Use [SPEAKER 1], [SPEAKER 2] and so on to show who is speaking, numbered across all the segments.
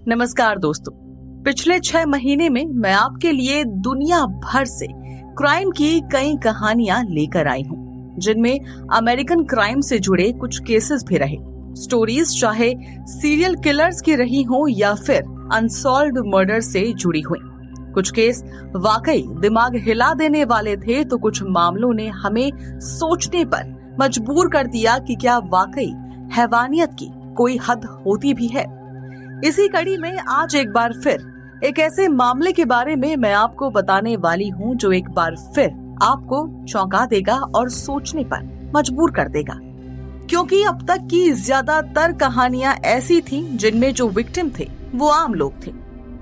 [SPEAKER 1] नमस्कार दोस्तों, पिछले 6 महीने में मैं आपके लिए दुनिया भर से क्राइम की कई कहानियां लेकर आई हूं, जिनमें अमेरिकन क्राइम से जुड़े कुछ केसेस भी रहे। स्टोरीज चाहे सीरियल किलर्स की रही हो या फिर अनसॉल्व्ड मर्डर से जुड़ी हुई। कुछ केस वाकई दिमाग हिला देने वाले थे तो कुछ मामलों ने हमें सोचने पर मजबूर कर दिया कि क्या वाकई हैवानियत की कोई हद होती भी है। इसी कड़ी में आज एक बार फिर एक ऐसे मामले के बारे में मैं आपको बताने वाली हूँ जो एक बार फिर आपको चौंका देगा और सोचने पर मजबूर कर देगा, क्योंकि अब तक की ज्यादातर कहानियां ऐसी थीं जिनमें जो विक्टिम थे वो आम लोग थे,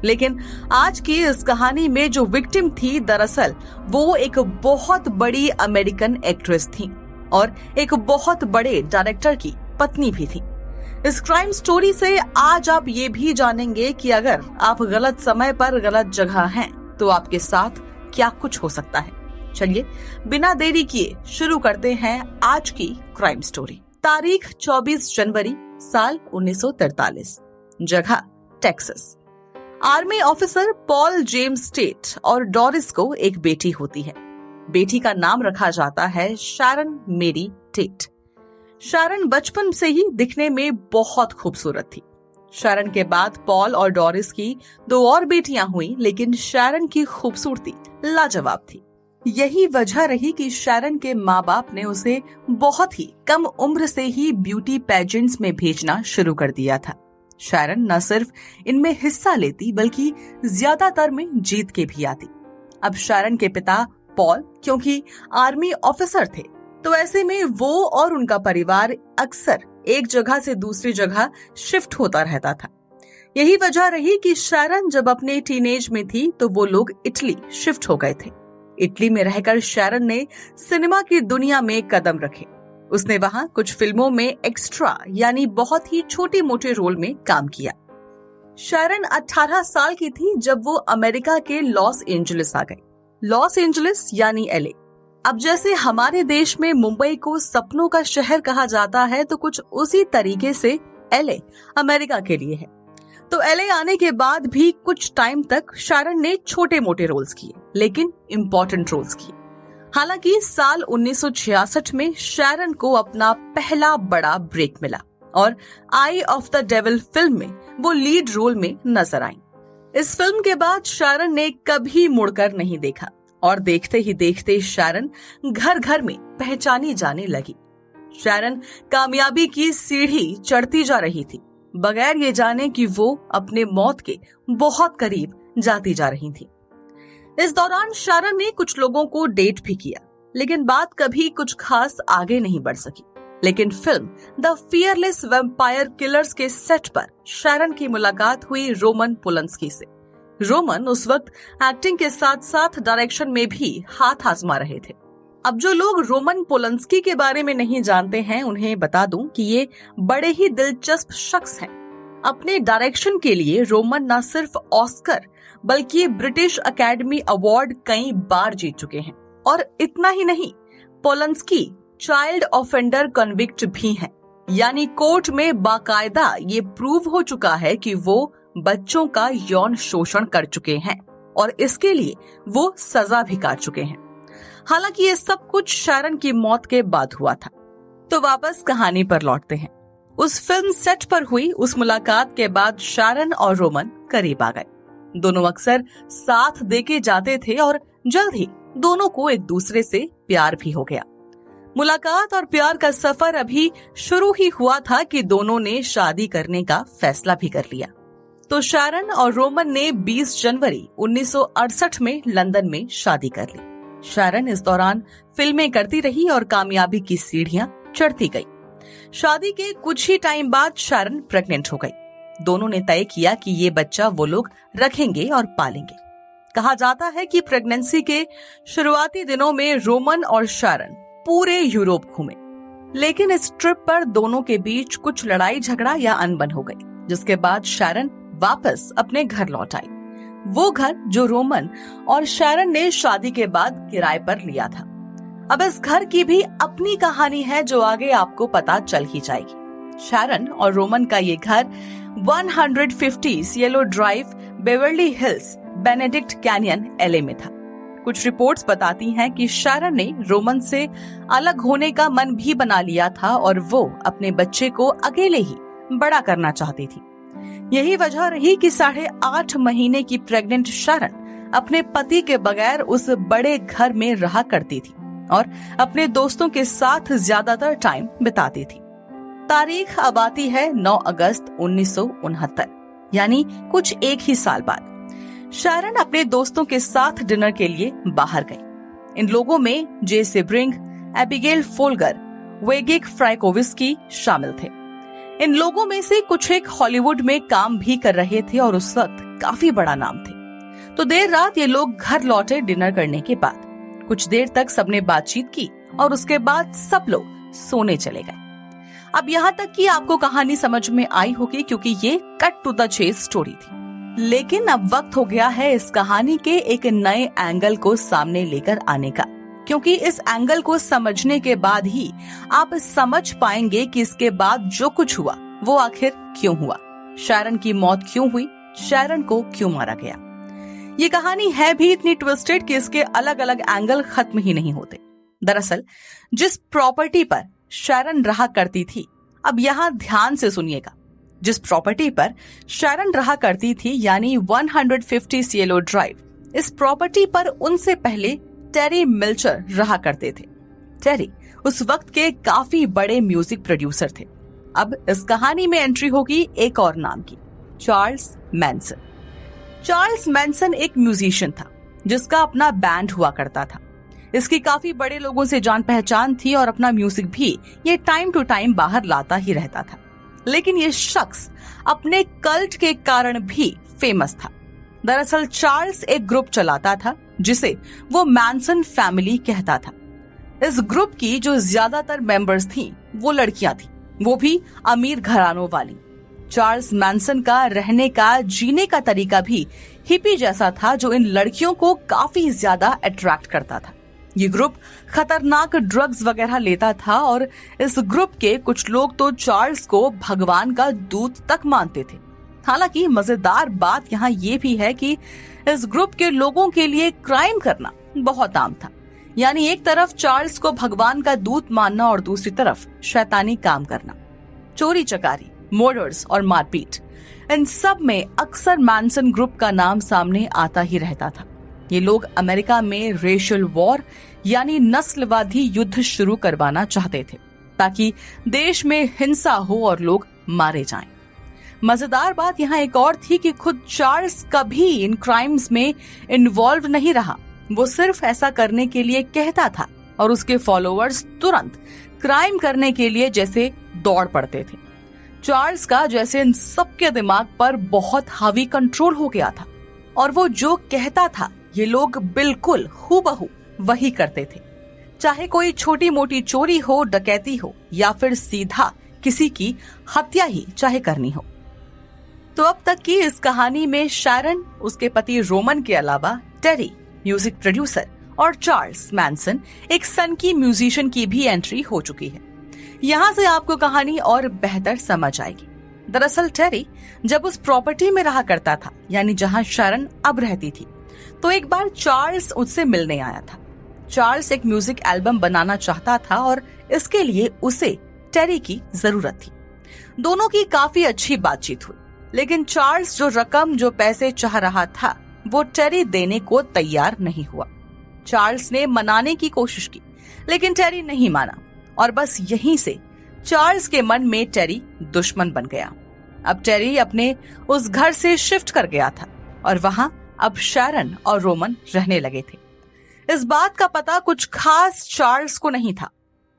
[SPEAKER 1] लेकिन आज की इस कहानी में जो विक्टिम थी दरअसल वो एक बहुत बड़ी अमेरिकन एक्ट्रेस थी और एक बहुत बड़े डायरेक्टर की पत्नी भी थी। इस क्राइम स्टोरी से आज आप ये भी जानेंगे कि अगर आप गलत समय पर गलत जगह हैं तो आपके साथ क्या कुछ हो सकता है। चलिए बिना देरी किए शुरू करते हैं आज की क्राइम स्टोरी। तारीख 24 जनवरी साल 1943, जगह Texas. Army officer Paul James Tate और डोरिस को एक बेटी होती है। बेटी का नाम रखा जाता है शारन मेरी टेट। शारन बचपन से ही दिखने में बहुत खूबसूरत थी। शारन के बाद पॉल और डोरिस की 2 और बेटियां हुई, लेकिन शारन की खूबसूरती लाजवाब थी। यही वजह रही कि शारन के माँ बाप ने उसे बहुत ही कम उम्र से ही ब्यूटी पेजेंट्स में भेजना शुरू कर दिया था। शारन न सिर्फ इनमें हिस्सा लेती बल्कि ज्यादातर में जीत के भी आती। अब शारन के पिता पॉल क्योंकि आर्मी ऑफिसर थे, तो ऐसे में वो और उनका परिवार अक्सर एक जगह से दूसरी जगह शिफ्ट होता रहता था। यही वजह रही कि शारन जब अपने टीनेज में थी तो वो लोग इटली शिफ्ट हो गए थे। इटली में रहकर शारन ने सिनेमा की दुनिया में कदम रखे। उसने वहां कुछ फिल्मों में एक्स्ट्रा यानी बहुत ही छोटे मोटे रोल में काम किया। शारन 18 साल की थी जब वो अमेरिका के लॉस एंजलिस आ गई। लॉस एंजलिस यानी LA। अब जैसे हमारे देश में मुंबई को सपनों का शहर कहा जाता है, तो कुछ उसी तरीके से LA अमेरिका के लिए है। तो LA आने के बाद भी कुछ टाइम तक शारन ने छोटे मोटे रोल्स किए, लेकिन इम्पोर्टेंट रोल्स किए। हालांकि साल 1966 में शारन को अपना पहला बड़ा ब्रेक मिला और आई ऑफ द डेविल फिल्म में वो लीड रोल में नजर आई। इस फिल्म के बाद शारन ने कभी मुड़कर नहीं देखा और देखते ही देखते शारन घर घर में पहचानी जाने लगी। शारन कामयाबी की सीढ़ी चढ़ती जा रही थी, बगैर ये जाने कि वो अपने मौत के बहुत करीब जाती जा रही थी। इस दौरान शारन ने कुछ लोगों को डेट भी किया, लेकिन बात कभी कुछ खास आगे नहीं बढ़ सकी। लेकिन film the fearless vampire killers के सेट पर शारन की मुलाकात हुई रोमन पोलंस्की से। रोमन उस वक्त एक्टिंग के साथ साथ डायरेक्शन में भी हाथ आजमा रहे थे। अब जो लोग रोमन पोलंस्की के बारे में नहीं जानते हैं, उन्हें बता दूं कि ये बड़े ही दिलचस्प शख्स हैं। अपने डायरेक्शन के लिए रोमन न सिर्फ ऑस्कर बल्कि ब्रिटिश अकेडमी अवार्ड कई बार जीत चुके हैं। और इतना ही नहीं, पोलंस्की चाइल्ड ऑफेंडर कन्विक्ट भी हैं, यानी कोर्ट में बाकायदा ये प्रूव हो चुका है कि वो बच्चों का यौन शोषण कर चुके हैं और इसके लिए वो सजा भी काट चुके हैं। हालांकि ये सब कुछ शारन की मौत के बाद हुआ था। तो वापस कहानी पर लौटते हैं। उस फिल्म सेट पर हुई उस मुलाकात के बाद शारन और रोमन करीब आ गए। दोनों अक्सर साथ देके जाते थे और जल्द ही दोनों को एक दूसरे से प्यार भी हो गया। मुलाकात और प्यार का सफर अभी शुरू ही हुआ था कि दोनों ने शादी करने का फैसला भी कर लिया। तो शारन और रोमन ने 20 जनवरी 1968 में लंदन में शादी कर ली। शारन इस दौरान फिल्में करती रही और कामयाबी की सीढ़ियां चढ़ती गई। शादी के कुछ ही टाइम बाद शारन प्रेग्नेंट हो गई। दोनों ने तय किया कि ये बच्चा वो लोग रखेंगे और पालेंगे। कहा जाता है कि प्रेगनेंसी के शुरुआती दिनों में रोमन और शारन पूरे यूरोप घूमे, लेकिन इस ट्रिप पर दोनों के बीच कुछ लड़ाई झगड़ा या अनबन हो गई, जिसके बाद शारन वापस अपने घर लौट आई। वो घर जो रोमन और शारन ने शादी के बाद किराए पर लिया था। अब इस घर की भी अपनी कहानी है जो आगे आपको पता चल ही जाएगी। शारन और रोमन का ये घर 150 Cielo Drive, Beverly Hills, Benedict Canyon, LA में था। कुछ रिपोर्ट्स बताती हैं कि शैरन ने रोमन से अलग होने का मन भी बना लिया था और वो अपने बच्चे को अकेले ही बड़ा करना चाहती थी। यही वजह रही कि 8.5 महीने की प्रेग्नेंट शैरन अपने पति के बगैर उस बड़े घर में रहा करती थी और अपने दोस्तों के साथ ज्यादातर टाइम बिताती थी। तारीख अब आती है 9 अगस्त 1969, यानी कुछ एक ही साल बाद। शैरन अपने दोस्तों के साथ डिनर के लिए बाहर गई। इन लोगों में जे सेब्रिंग, एबिगेल फोल्गर, वेगिक फ्राइकोविस्की शामिल थे। इन लोगों में से कुछ एक हॉलीवुड में काम भी कर रहे थे और उस वक्त काफी बड़ा नाम थे। तो देर रात ये लोग घर लौटे डिनर करने के बाद। कुछ देर तक सबने बातचीत की और उसके बाद सब लोग सोने चले गए। अब यहाँ तक कि आपको कहानी समझ में आई होगी क्योंकि ये cut to the chase story थी। लेकिन अब वक्त हो गया है इस कहानी के एक नए एंगल को सामने लेकर आने का, क्योंकि इस एंगल को समझने के बाद ही आप समझ पाएंगे कि इसके बाद जो कुछ हुआ वो आखिर क्यों हुआ, शैरन की मौत क्यों हुई, शैरन को क्यों मारा गया। ये कहानी है भी इतनी ट्विस्टेड कि इसके अलग अलग एंगल खत्म ही नहीं होते। दरअसल जिस प्रॉपर्टी पर शैरन रहा करती थी, अब यहाँ ध्यान से सुनिएगा, जिस प्रॉपर्टी पर शैरन रहा करती थी यानी 150 सिएलो ड्राइव, इस प्रॉपर्टी पर उनसे पहले टेरी मिल्चर रहा करते थे। टेरी उस वक्त के काफी बड़े म्यूजिक प्रोड्यूसर थे। अब इस कहानी में एंट्री होगी एक और नाम की, चार्ल्स मैनसन। चार्ल्स मैनसन एक म्यूजिशियन था जिसका अपना बैंड हुआ करता था। इसकी काफी बड़े लोगों से जान पहचान थी और अपना म्यूजिक भी ये टाइम टू टाइम बाहर लाता ही रहता था। लेकिन ये शख्स अपने कल्ट के कारण भी फेमस था। दरअसल चार्ल्स एक ग्रुप चलाता था जिसे वो मैनसन फैमिली कहता था। इस ग्रुप की जो ज्यादातर मेंबर्स थी वो लड़कियां थी, वो भी अमीर घरानों वाली। चार्ल्स मैनसन का रहने का, जीने का तरीका भी हिपी जैसा था जो इन लड़कियों को काफी ज्यादा अट्रैक्ट करता था। ये ग्रुप खतरनाक ड्रग्स वगैरह लेता था और इस ग्रुप के कुछ लोग तो चार्ल्स को भगवान का दूत तक मानते थे। हालांकि मजेदार बात यहाँ ये भी है कि इस ग्रुप के लोगों के लिए क्राइम करना बहुत आम था। यानी एक तरफ चार्ल्स को भगवान का दूत मानना और दूसरी तरफ शैतानी काम करना, चोरी चकारी, मर्डर्स और मारपीट, इन सब में अक्सर मैनसन ग्रुप का नाम सामने आता ही रहता था। ये लोग अमेरिका में रेशियल वॉर यानी नस्लवादी युद्ध शुरू करवाना चाहते थे ताकि देश में हिंसा हो और लोग मारे जाएं। मजेदार बात यहाँ एक और थी कि खुद चार्ल्स कभी इन क्राइम्स में इन्वॉल्व नहीं रहा। वो सिर्फ ऐसा करने के लिए कहता था और उसके फॉलोअर्स तुरंत क्राइम करने के लिए जैसे दौड़ पड़ते थे। चार्ल्स का जैसे इन सबके दिमाग पर बहुत हावी कंट्रोल हो गया था और वो जो कहता था ये लोग बिल्कुल हूबहू वही करते थे, चाहे कोई छोटी मोटी चोरी हो, डकैती हो या फिर सीधा किसी की हत्या ही चाहे करनी हो। तो अब तक की इस कहानी में शैरन, उसके पति रोमन के अलावा टेरी म्यूजिक प्रोड्यूसर और चार्ल्स मैनसन एक सनकी म्यूजिशियन की भी एंट्री हो चुकी है। यहाँ से आपको कहानी और बेहतर समझ आएगी। दरअसल टेरी जब उस प्रॉपर्टी में रहा करता था यानी जहाँ शैरन अब रहती थी, तो एक बार चार्ल्स उससे मिलने आया था। चार्ल्स एक म्यूजिक एल्बम बनाना चाहता था और इसके लिए उसे टेरी की जरूरत थी। दोनों की काफी अच्छी बातचीत हुई, लेकिन चार्ल्स जो रकम, जो पैसे चाह रहा था वो टेरी देने को तैयार नहीं हुआ। चार्ल्स ने मनाने की कोशिश की लेकिन टेरी नहीं माना और बस यहीं से चार्ल्स के मन में टेरी दुश्मन बन गया। अब टेरी अपने उस घर से शिफ्ट कर गया था और वहां अब शैरन और रोमन रहने लगे थे। इस बात का पता कुछ खास चार्ल्स को नहीं था।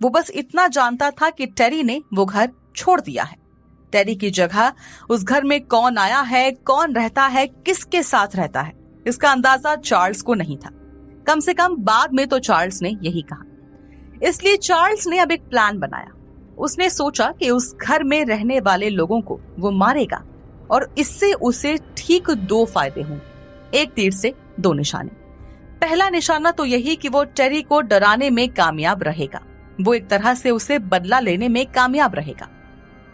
[SPEAKER 1] वो बस इतना जानता था कि टेरी ने वो घर छोड़ दिया है। टेरी की जगह उस घर में कौन आया है, कौन रहता है, किसके साथ रहता है, इसका अंदाजा चार्ल्स को नहीं था। कम से कम बाद में तो चार्ल्स ने यही कहा। इसलिए चार्ल्स ने अब एक प्लान बनाया। उसने सोचा कि उस घर में रहने वाले लोगों को वो मारेगा और इससे उसे ठीक 2 फायदे होंगे। एक तीर से 2 निशाने। पहला निशाना तो यही कि वो टेरी को डराने में कामयाब रहेगा, वो एक तरह से उसे बदला लेने में कामयाब रहेगा।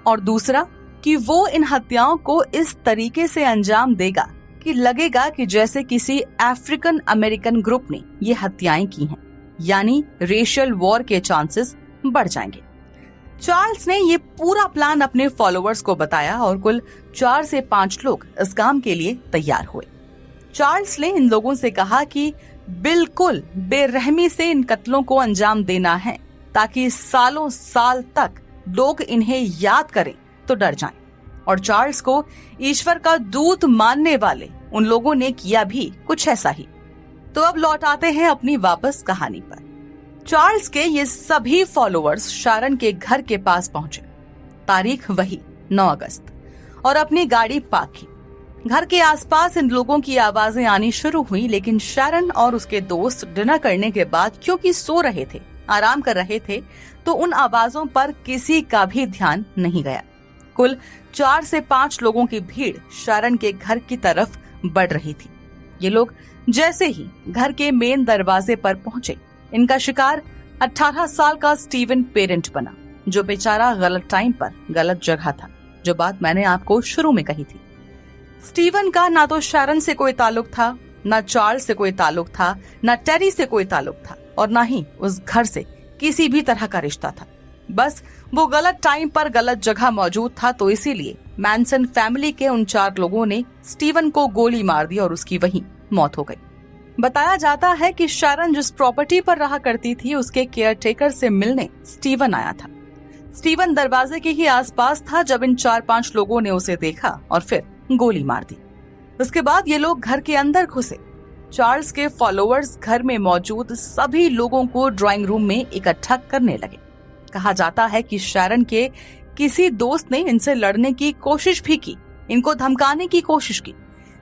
[SPEAKER 1] और दूसरा, कि वो इन हत्याओं को इस तरीके से अंजाम देगा कि लगेगा कि जैसे किसी अफ्रीकन अमेरिकन ग्रुप ने ये हत्याएं की हैं, यानी रेशियल वॉर के चांसेस बढ़ जाएंगे। चार्ल्स ने ये पूरा प्लान अपने फॉलोअर्स को बताया और कुल 4 से 5 लोग इस काम के लिए तैयार हुए। चार्ल्स ने इन लोगों से कहा कि बिल्कुल बेरहमी से इन कत्लों को अंजाम देना है ताकि सालों साल तक लोग इन्हें याद करें तो डर जाएं। और चार्ल्स को ईश्वर का दूत मानने वाले उन लोगों ने किया भी कुछ ऐसा ही। तो अब लौट आते हैं अपनी वापस कहानी पर। चार्ल्स के ये सभी फॉलोअर्स शारन के घर के पास पहुंचे। तारीख वही 9 अगस्त और अपनी गाड़ी पार्क की। घर के आसपास इन लोगों की आवाजें आनी शुरू हुई, लेकिन शारन और उसके दोस्त डिनर करने के बाद क्योंकि सो रहे थे, आराम कर रहे थे, तो उन आवाजों पर किसी का भी ध्यान नहीं गया। कुल 4 से 5 लोगों की भीड़ शारन के घर की तरफ बढ़ रही थी। ये लोग जैसे ही घर के मेन दरवाजे पर पहुंचे, इनका शिकार 18 साल का स्टीवन पेरेंट बना, जो बेचारा गलत टाइम पर गलत जगह था, जो बात मैंने आपको शुरू में कही थी। स्टीवन का ना तो शारन से कोई ताल्लुक था, ना चार्ल्स से कोई ताल्लुक था, ना टेरी से कोई ताल्लुक था और ना ही उस घर से किसी भी तरह का रिश्ता था। बस वो गलत टाइम पर गलत जगह मौजूद था, तो इसीलिए मैनसन फैमिली के उन 4 लोगों ने स्टीवन को गोली मार दी और उसकी वहीं मौत हो गई। बताया जाता है कि शारन जिस प्रॉपर्टी पर रहा करती थी, उसके केयरटेकर से मिलने स्टीवन आया था। स्टीवन दरवाजे के ही आसपास था जब इन 4-5 लोगों ने उसे देखा और फिर गोली मार दी। उसके बाद ये लोग घर के अंदर घुसे। चार्ल्स के फॉलोअर्स घर में मौजूद सभी लोगों को ड्राइंग रूम में इकट्ठा करने लगे। कहा जाता है कि शारन के किसी दोस्त ने इनसे लड़ने की कोशिश भी की, इनको धमकाने की कोशिश की,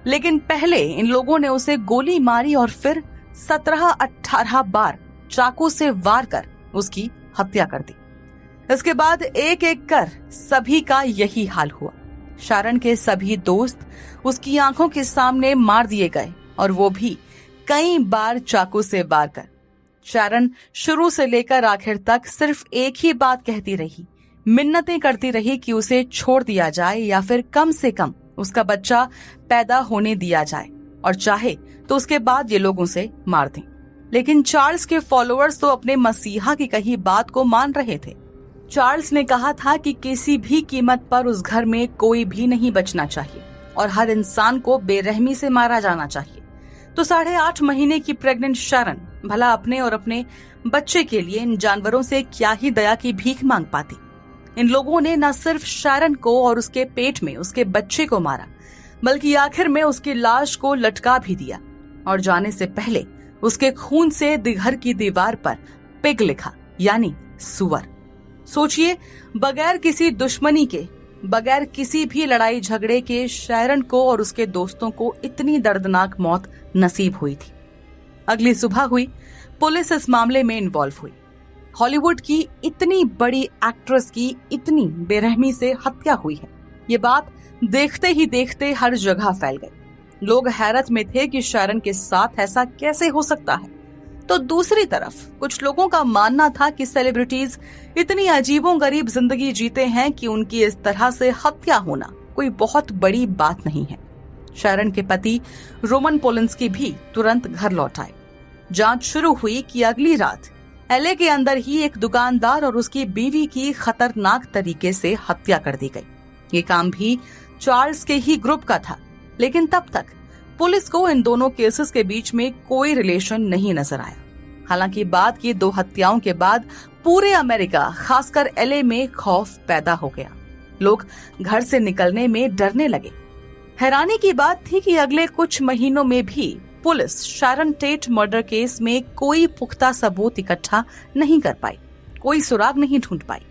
[SPEAKER 1] लेकिन पहले इन लोगों ने उसे गोली मारी और फिर 17-18 बार चाकू से वार कर उसकी हत्या कर दी। इसके बाद एक एक कर सभी का यही हाल हुआ। शारन के सभी दोस्त उसकी आंखों के सामने मार दिए गए और वो भी कई बार चाकू से वार कर। शारन शुरू से लेकर आखिर तक सिर्फ एक ही बात कहती रही, मिन्नतें करती रही कि उसे छोड़ दिया जाए या फिर कम से कम उसका बच्चा पैदा होने दिया जाए और चाहे तो उसके बाद ये लोग उसे मार दें। लेकिन चार्ल्स के फॉलोअर्स तो अपने मसीहा की कही बात को मान रहे थे। चार्ल्स ने कहा था कि किसी भी कीमत पर उस घर में कोई भी नहीं बचना चाहिए और हर इंसान को बेरहमी से मारा जाना चाहिए। तो 8.5 महीने की प्रेग्नेंट शारन भला अपने और अपने बच्चे के लिए इन जानवरों से क्या ही दया की भीख मांग पाती। इन लोगों ने न सिर्फ शारन को और उसके पेट में उसके बच्चे को मारा, बल्कि आखिर में उसकी लाश को लटका भी दिया और जाने से पहले उसके खून से घर की दीवार पर पिग लिखा, यानी सुअर। सोचिए, बगैर किसी दुश्मनी के, बगैर किसी भी लड़ाई झगड़े के शारन को और उसके दोस्तों को इतनी दर्दनाक मौत नसीब हुई थी। अगली सुबह हुई, पुलिस इस मामले में इन्वॉल्व हुई। हॉलीवुड की इतनी बड़ी एक्ट्रेस की इतनी बेरहमी से हत्या हुई है, ये बात देखते ही देखते हर जगह फैल गई। लोग हैरत में थे कि शारन के साथ ऐसा कैसे हो सकता है। तो दूसरी तरफ कुछ लोगों का मानना था कि सेलिब्रिटीज इतनी अजीबोगरीब जिंदगी जीते हैं कि उनकी इस तरह से हत्या होना कोई बहुत बड़ी बात नहीं है। शारन के पति रोमन पोलिंस्की भी तुरंत घर लौट आए। जांच शुरू हुई कि अगली रात एलए के अंदर ही एक दुकानदार और उसकी बीवी की खतरनाक तरीके से हत्या कर दी गई। ये काम भी चार्ल्स के ही ग्रुप का था, लेकिन तब तक पुलिस को इन दोनों केसेस के बीच में कोई रिलेशन नहीं नजर आया। हालांकि बाद की 2 हत्याओं के बाद पूरे अमेरिका, खासकर एलए में खौफ पैदा हो गया। लोग घर से निकलने में डरने लगे। हैरानी की बात थी कि अगले कुछ महीनों में भी पुलिस शारन टेट मर्डर केस में कोई पुख्ता सबूत इकट्ठा नहीं कर पाई, कोई सुराग नहीं ढूंढ पाई।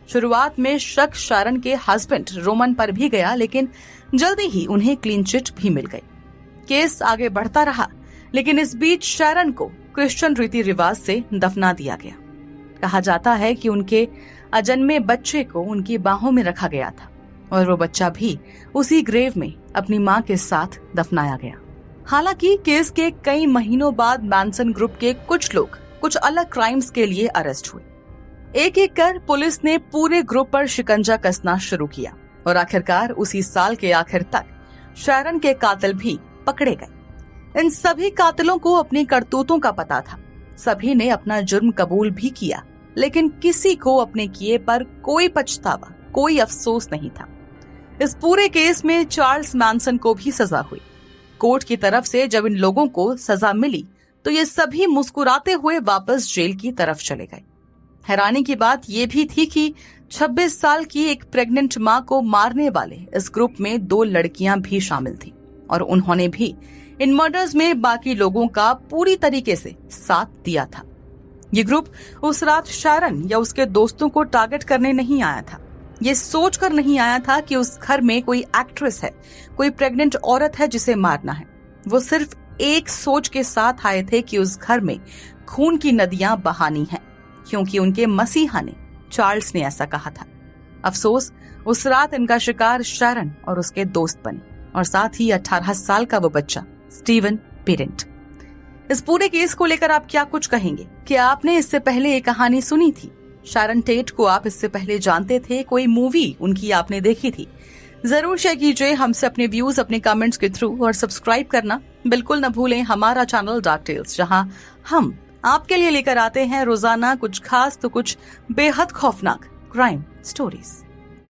[SPEAKER 1] शुरुआत में शक शारन के हस्बैंड रोमन पर भी गया, लेकिन जल्दी ही उन्हें क्लीन चिट भी मिल गई। केस आगे बढ़ता रहा, लेकिन इस बीच शारन को क्रिश्चियन रीति रिवाज से दफना दिया गया। कहा जाता है कि उनके अजन्मे बच्चे को उनकी बाहों में रखा गया था और वो बच्चा भी उसी ग्रेव में अपनी मां के साथ दफनाया गया। हालांकि केस के कई महीनों बाद मैनसन ग्रुप के कुछ लोग कुछ अलग क्राइम्स के लिए अरेस्ट हुए। एक एक कर पुलिस ने पूरे ग्रुप पर शिकंजा कसना शुरू किया। और आखिरकार उसी साल के आखिर तक शैरन के कातिल भी पकड़े गए। इन सभी कातिलों को अपनी करतूतों का पता था। सभी ने अपना जुर्म कबूल भी किया, लेकिन किसी को अपने किए पर कोई पछतावा, कोई अफसोस नहीं था। इस पूरे केस में चार्ल्स मैनसन को भी सजा हुई। कोर्ट की तरफ से जब इन लोगों को सजा मिली तो ये सभी मुस्कुराते हुए वापस जेल की तरफ चले गए। हैरानी की बात यह भी थी कि 26 साल की एक प्रेग्नेंट मां को मारने वाले इस ग्रुप में 2 लड़कियां भी शामिल थीं और उन्होंने भी इन मर्डर्स में बाकी लोगों का पूरी तरीके से साथ दिया था। ये ग्रुप उस रात शैरन या उसके दोस्तों को टारगेट करने नहीं आया था। ये सोचकर नहीं आया था कि उस घर में कोई एक्ट्रेस है, कोई प्रेग्नेंट औरत है जिसे मारना है। वो सिर्फ एक सोच के साथ आए थे कि उस घर में खून की नदियां बहानी हैं, क्योंकि उनके मसीहा ने, चार्ल्स ने ऐसा कहा था। अफसोस, उस रात इनका शिकार शैरन और उसके दोस्त बने, और साथ ही 18 साल का वो बच्चा स्टीवन पेरेंट। इस पूरे केस को लेकर आप क्या कुछ कहेंगे? क्या आपने इससे पहले ये कहानी सुनी थी? शैरन टेट को आप इससे पहले जानते थे? कोई मूवी उनकी आपने देखी थी? जरूर शेयर कीजिए हमसे अपने व्यूज अपने कमेंट्स के थ्रू, और सब्सक्राइब करना बिल्कुल न भूलें हमारा चैनल डार्क टेल्स, जहां हम आपके लिए लेकर आते हैं रोजाना कुछ खास तो कुछ बेहद खौफनाक क्राइम स्टोरीज।